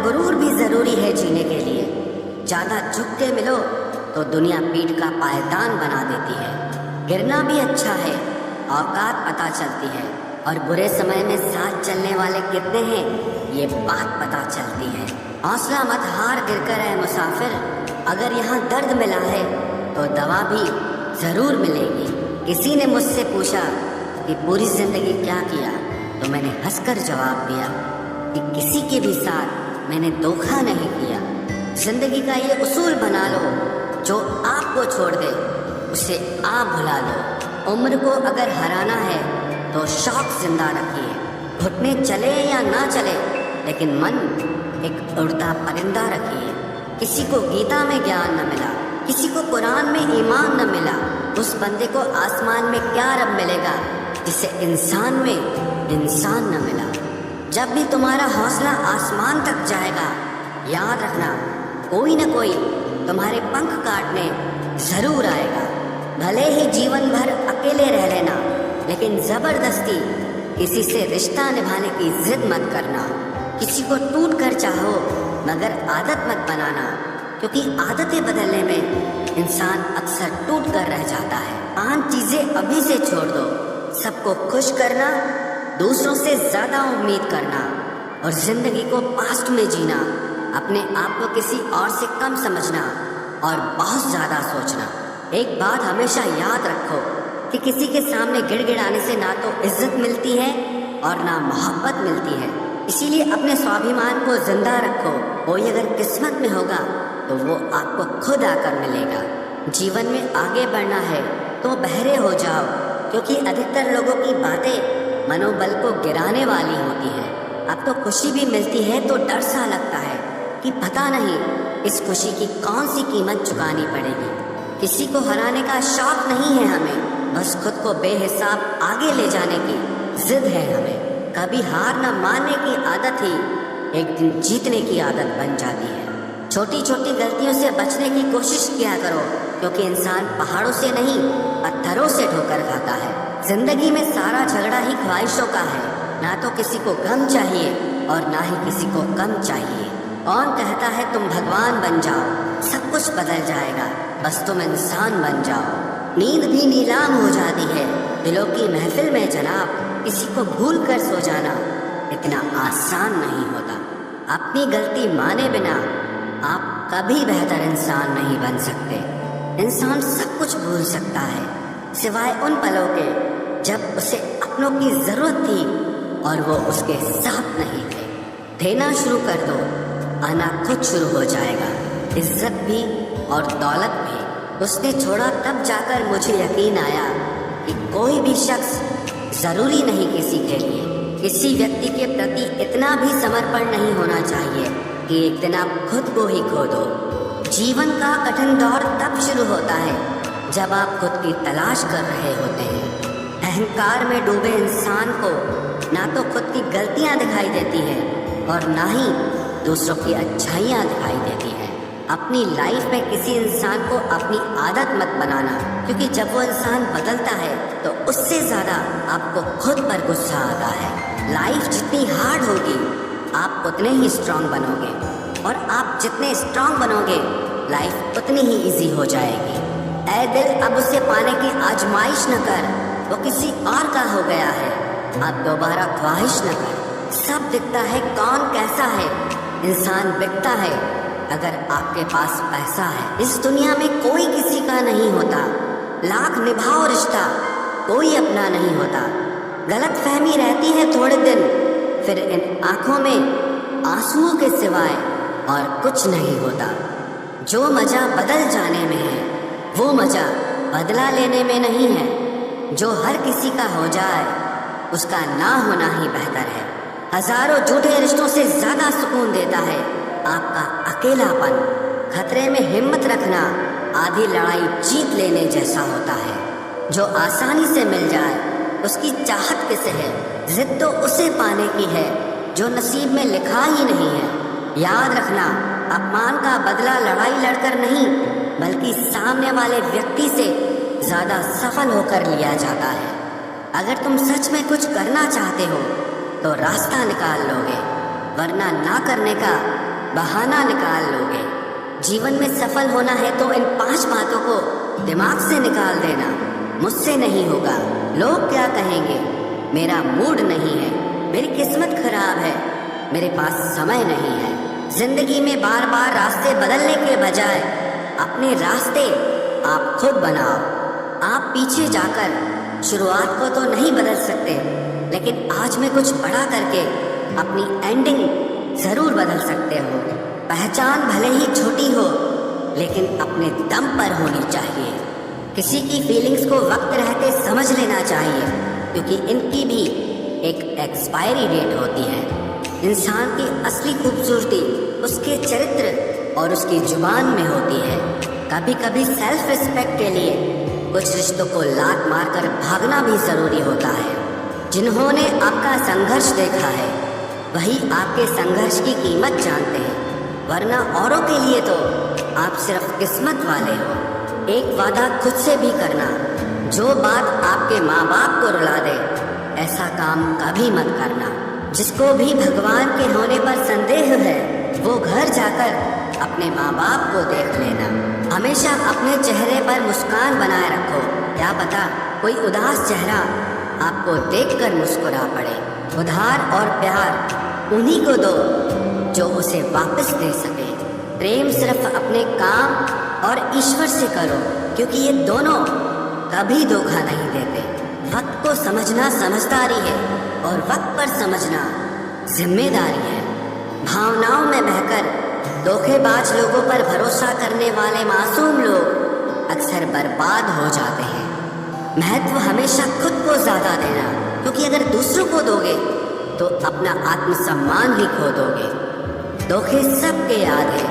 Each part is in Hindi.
गुरूर भी जरूरी है जीने के लिए। ज्यादा झुक के मिलो तो दुनिया पीठ का पायदान बना देती है। गिरना भी अच्छा है, औकात पता चलती है, और बुरे समय में साथ चलने वाले कितने हैं ये बात पता चलती है। हौसला मत हार गिरकर है मुसाफिर, अगर यहाँ दर्द मिला है तो दवा भी जरूर मिलेगी। किसी ने मुझसे पूछा कि पूरी जिंदगी क्या किया, तो मैंने हंसकर जवाब दिया कि किसी के भी साथ मैंने धोखा नहीं किया। जिंदगी का ये उसूल बना लो, जो आपको छोड़ दे उसे आप भुला लो। उम्र को अगर हराना है तो शौक जिंदा रखिए। घुटने चले या ना चले, लेकिन मन एक उड़ता परिंदा रखिए। किसी को गीता में ज्ञान न मिला, किसी को कुरान में ईमान न मिला, उस बंदे को आसमान में क्या रब मिलेगा जिसे इंसान में इंसान न मिला। जब भी तुम्हारा हौसला आसमान तक जाएगा, याद रखना कोई न कोई तुम्हारे पंख काटने जरूर आएगा। भले ही जीवन भर अकेले रह लेना, लेकिन जबरदस्ती किसी से रिश्ता निभाने की जिद मत करना। किसी को टूट कर चाहो, मगर आदत मत बनाना, क्योंकि आदतें बदलने में इंसान अक्सर टूट कर रह जाता है। 5 चीजें अभी से छोड़ दो। सबको खुश करना, दूसरों से ज्यादा उम्मीद करना, और जिंदगी को पास्ट में जीना, अपने आप को किसी और से कम समझना, और बहुत ज्यादा सोचना। एक बात हमेशा याद रखो कि किसी के सामने गिड़गिड़ाने से ना तो इज्जत मिलती है और ना मोहब्बत मिलती है। इसीलिए अपने स्वाभिमान को जिंदा रखो। कोई अगर किस्मत में होगा तो वो आपको खुद आकर मिलेगा। जीवन में आगे बढ़ना है तो बहरे हो जाओ, क्योंकि अधिकतर लोगों की बातें मनोबल को गिराने वाली होती है। अब तो खुशी भी मिलती है तो डर सा लगता है कि पता नहीं इस खुशी की कौन सी कीमत चुकानी पड़ेगी। किसी को हराने का शौक नहीं है हमें, बस खुद को बेहिसाब आगे ले जाने की जिद है हमें। कभी हार न मानने की आदत ही एक दिन जीतने की आदत बन जाती है। छोटी छोटी गलतियों से बचने की कोशिश किया करो, क्योंकि इंसान पहाड़ों से नहीं पत्थरों से ठोकर खाता है। जिंदगी में सारा झगड़ा ही ख्वाहिशों का है। ना तो किसी को गम चाहिए और ना ही किसी को कम चाहिए। कौन कहता है तुम भगवान बन जाओ, सब कुछ बदल जाएगा, बस तुम इंसान बन जाओ। नींद भी नीलाम हो जाती है दिलों की महफिल में जनाब। किसी को भूल कर सो जाना इतना आसान नहीं होता। अपनी गलती माने बिना आप कभी बेहतर इंसान नहीं बन सकते। इंसान सब कुछ भूल सकता है, सिवाय उन पलों के जब उसे अपनों की जरूरत थी और वो उसके साथ नहीं थे। देना शुरू कर दो, आना खुद शुरू हो जाएगा। इज्जत भी और दौलत भी उसने छोड़ा, तब जाकर मुझे यकीन आया कि कोई भी शख्स जरूरी नहीं किसी के लिए। किसी व्यक्ति के प्रति इतना भी समर्पण नहीं होना चाहिए कि एक दिन आप खुद को ही खो दो। जीवन का कठिन दौर तब शुरू होता है जब आप खुद की तलाश कर रहे होते हैं। अहंकार में डूबे इंसान को ना तो खुद की गलतियां दिखाई देती हैं और ना ही दूसरों की अच्छाइयां दिखाई देती हैं। अपनी लाइफ में किसी इंसान को अपनी आदत मत बनाना, क्योंकि जब वो इंसान बदलता है तो उससे ज्यादा आपको खुद पर गुस्सा आता है। लाइफ जितनी हार्ड होगी आप उतने ही स्ट्रांग बनोगे, और आप जितने स्ट्रांग बनोगे लाइफ उतनी ही इजी हो जाएगी। ऐ दिल, अब उसे पाने की आजमाइश न कर, वो किसी और का हो गया है, अब दोबारा ख्वाहिश न कर। सब दिखता है कौन कैसा है, इंसान बिकता है अगर आपके पास पैसा है। इस दुनिया में कोई किसी का नहीं होता, लाख निभाओ रिश्ता कोई अपना नहीं होता। गलत फहमी रहती है थोड़े दिन, फिर इन आंखों में आंसुओं के सिवाय और कुछ नहीं होता। जो मजा बदल जाने में है वो मजा बदला लेने में नहीं है। जो हर किसी का हो जाए उसका ना होना ही बेहतर है। हजारों झूठे रिश्तों से ज्यादा सुकून देता है आपका अकेलापन। खतरे में हिम्मत रखना आधी लड़ाई जीत लेने जैसा होता है। जो आसानी से मिल जाए उसकी चाहत किसे है, जिद तो उसे पाने की है जो नसीब में लिखा ही नहीं है। याद रखना, अपमान का बदला लड़ाई लड़कर नहीं बल्कि सामने वाले व्यक्ति से ज्यादा सफल होकर लिया जाता है। अगर तुम सच में कुछ करना चाहते हो तो रास्ता निकाल लोगे, वरना ना करने का बहाना निकाल लोगे। जीवन में सफल होना है तो इन 5 बातों को दिमाग से निकाल देना। मुझसे नहीं होगा, लोग क्या कहेंगे, मेरा मूड नहीं है, मेरी किस्मत खराब है, मेरे पास समय नहीं है। जिंदगी में बार बार रास्ते बदलने के बजाय अपने रास्ते आप खुद बनाओ। आप पीछे जाकर शुरुआत को तो नहीं बदल सकते, लेकिन आज में कुछ बड़ा करके अपनी एंडिंग जरूर बदल सकते हो। पहचान भले ही छोटी हो, लेकिन अपने दम पर होनी चाहिए। किसी की फीलिंग्स को वक्त रहते समझ लेना चाहिए, क्योंकि इनकी भी एक एक्सपायरी डेट होती है। इंसान की असली खूबसूरती उसके चरित्र और उसकी जुबान में होती है। कभी कभी सेल्फ रिस्पेक्ट के लिए कुछ रिश्तों को लात मारकर भागना भी जरूरी होता है। जिन्होंने आपका संघर्ष देखा है वही आपके संघर्ष की कीमत जानते हैं, वरना औरों के लिए तो आप सिर्फ किस्मत वाले हो। एक वादा खुद से भी करना, जो बात आपके माँ बाप को रुला दे ऐसा काम कभी मत करना। जिसको भी भगवान के होने पर संदेह है वो घर जाकर अपने माँ बाप को देख लेना। हमेशा अपने चेहरे पर मुस्कान बनाए रखो, क्या पता कोई उदास चेहरा आपको देखकर मुस्कुरा पड़े। उधार और प्यार उन्हीं को दो जो उसे वापस दे सके। प्रेम सिर्फ अपने काम और ईश्वर से करो, क्योंकि ये दोनों कभी धोखा नहीं देते। वक्त को समझना समझदारी है और वक्त पर समझना जिम्मेदारी है। भावनाओं में बहकर धोखेबाज लोगों पर भरोसा करने वाले मासूम लोग अक्सर बर्बाद हो जाते हैं। महत्व हमेशा खुद को ज्यादा देना, क्योंकि अगर दूसरों को दोगे तो अपना आत्मसम्मान ही खो दोगे। धोखे सबके याद है,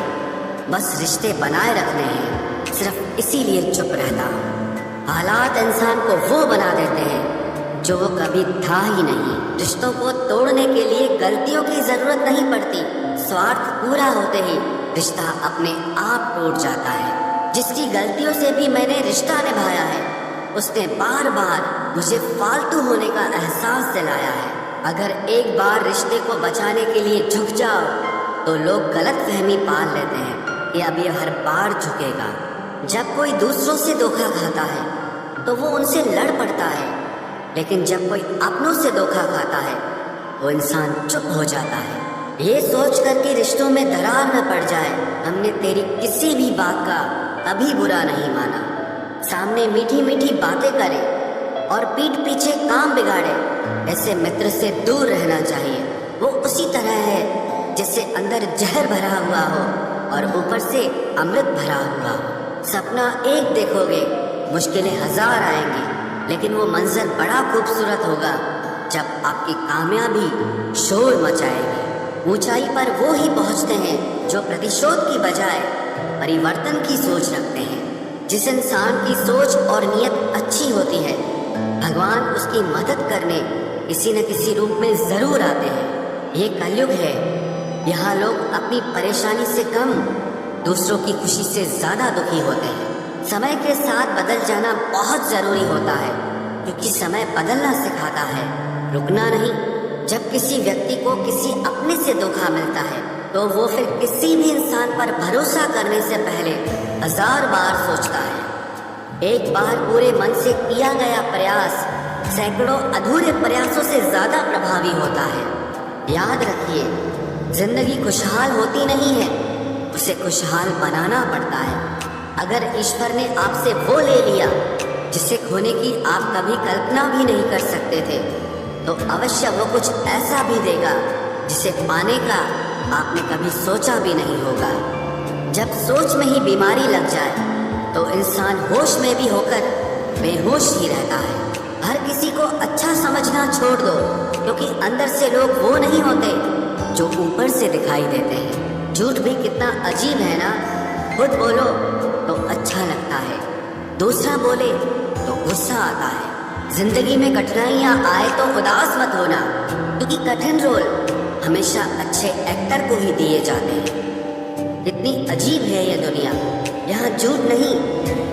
बस रिश्ते बनाए रखने हैं, सिर्फ इसीलिए चुप रहता हूँ। हालात इंसान को वो बना देते हैं जो वो कभी था ही नहीं। रिश्तों को तोड़ने के लिए गलतियों की जरूरत नहीं पड़ती, स्वार्थ पूरा होते ही रिश्ता अपने आप टूट जाता है। जिसकी गलतियों से भी मैंने रिश्ता निभाया है उसने बार बार मुझे फालतू होने का एहसास दिलाया है। अगर एक बार रिश्ते को बचाने के लिए झुक जाओ तो लोग गलत फहमी पाल लेते हैं कि अब ये हर बार झुकेगा। जब कोई दूसरों से धोखा खाता है तो वो उनसे लड़ पड़ता है, लेकिन जब कोई अपनों से धोखा खाता है वो इंसान चुप हो जाता है। ये सोच कर कि रिश्तों में दरार न पड़ जाए, हमने तेरी किसी भी बात का कभी बुरा नहीं माना। सामने मीठी मीठी बातें करे और पीठ पीछे काम बिगाड़े, ऐसे मित्र से दूर रहना चाहिए। वो उसी तरह है जैसे अंदर जहर भरा हुआ हो और ऊपर से अमृत भरा हुआ हो। सपना एक देखोगे, मुश्किलें 1000 आएंगी, लेकिन वो मंजर बड़ा खूबसूरत होगा जब आपकी कामयाबी शोर मचाएगी। ऊंचाई पर वो ही पहुंचते हैं जो प्रतिशोध की बजाय परिवर्तन की सोच रखते हैं। जिस इंसान की सोच और नियत अच्छी होती है, भगवान उसकी मदद करने किसी न किसी रूप में जरूर आते हैं। ये कलयुग है, यहाँ लोग अपनी परेशानी से कम दूसरों की खुशी से ज्यादा दुखी होते हैं। समय के साथ बदल जाना बहुत जरूरी होता है, क्योंकि समय बदलना सिखाता है, रुकना नहीं। जब किसी व्यक्ति को किसी अपने से धोखा मिलता है तो वो फिर किसी भी इंसान पर भरोसा करने से पहले 1000 बार सोचता है। एक बार पूरे मन से किया गया प्रयास सैकड़ों अधूरे प्रयासों से ज्यादा प्रभावी होता है। याद रखिए, जिंदगी खुशहाल होती नहीं है, उसे खुशहाल बनाना पड़ता है। अगर ईश्वर ने आपसे वो ले लिया जिसे खोने की आप कभी कल्पना भी नहीं कर सकते थे, तो अवश्य वो कुछ ऐसा भी देगा जिसे पाने का आपने कभी सोचा भी नहीं होगा। जब सोच में ही बीमारी लग जाए तो इंसान होश में भी होकर बेहोश ही रहता है। हर किसी को अच्छा समझना छोड़ दो, क्योंकि अंदर से लोग वो नहीं होते जो ऊपर से दिखाई देते हैं। झूठ भी कितना अजीब है ना, खुद बोलो तो अच्छा लगता है, दूसरा बोले तो गुस्सा आता है। जिंदगी में कठिनाइयाँ आए तो उदास मत होना, क्योंकि कठिन रोल हमेशा अच्छे एक्टर को ही दिए जाते हैं। इतनी अजीब है ये दुनिया, यहाँ झूठ नहीं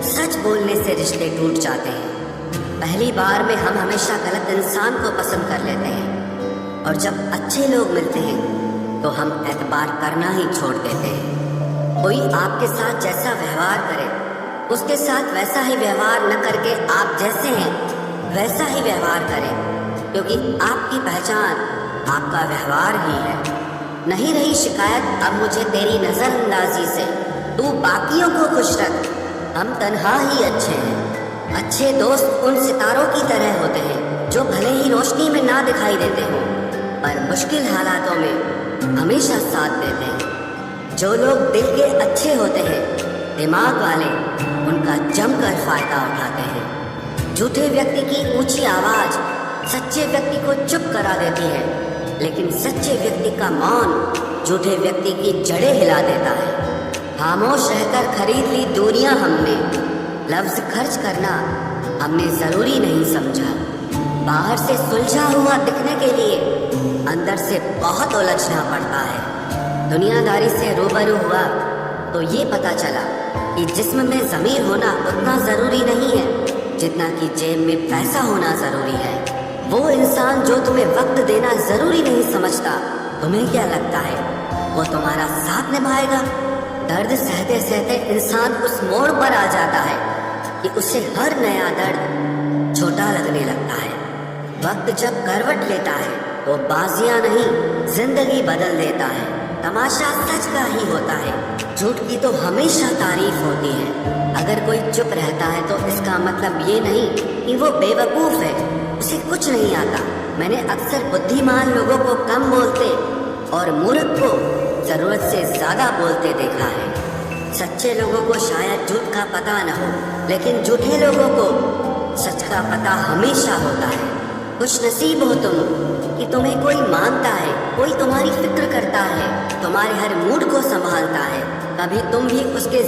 सच बोलने से रिश्ते टूट जाते हैं। पहली बार में हम हमेशा गलत इंसान को पसंद कर लेते हैं, और जब अच्छे लोग मिलते हैं तो हम एतबार करना ही छोड़ देते हैं। कोई आपके साथ जैसा व्यवहार करे, उसके साथ वैसा ही व्यवहार न करके आप जैसे हैं वैसा ही व्यवहार करें, क्योंकि आपकी पहचान आपका व्यवहार ही है। नहीं रही शिकायत अब मुझे तेरी नजरअंदाजी से, तू बाकियों को खुश रख, हम तन्हा ही अच्छे हैं। अच्छे दोस्त उन सितारों की तरह होते हैं जो भले ही रोशनी में ना दिखाई देते हो, पर मुश्किल हालातों में हमेशा साथ देते हैं। जो लोग दिल के अच्छे होते हैं, दिमाग वाले, उनका जमकर फायदा उठाते हैं। झूठे व्यक्ति की ऊंची आवाज सच्चे व्यक्ति को चुप करा देती है, लेकिन सच्चे व्यक्ति का मौन झूठे व्यक्ति की जड़ें हिला देता है। खामोश रहकर खरीद ली दूरियां हमने, लफ्ज खर्च करना हमने जरूरी नहीं समझा। बाहर से सुलझा हुआ दिखने के लिए अंदर से बहुत उलझना पड़ता है। दुनियादारी से रूबरू हुआ तो ये पता चला कि जिस्म में ज़मीर होना उतना ज़रूरी नहीं है जितना कि जेब में पैसा होना ज़रूरी है। वो इंसान जो तुम्हें वक्त देना ज़रूरी नहीं समझता, तुम्हें क्या लगता है वो तुम्हारा साथ निभाएगा? दर्द सहते सहते इंसान उस मोड़ पर आ जाता है कि उसे हर नया दर्द छोटा लगने लगता है। वक्त जब करवट लेता है तो बाजियां नहीं जिंदगी बदल देता है। तमाशा सच का ही होता है, झूठ की तो हमेशा तारीफ होती है। अगर कोई चुप रहता है तो इसका मतलब ये नहीं कि वो बेवकूफ है, उसे कुछ नहीं आता। मैंने अक्सर बुद्धिमान लोगों को कम बोलते और मूर्ख को जरूरत से ज्यादा बोलते देखा है। सच्चे लोगों को शायद झूठ का पता न हो, लेकिन झूठे लोगों को सच का पता हमेशा होता है। खुश नसीब हो तुम कि तुम्हें कोई मानता है, कोई तुम्हारी फिक्र करता है, तुम्हारे हर मूड को संभालता है। कभी तुम भी उसके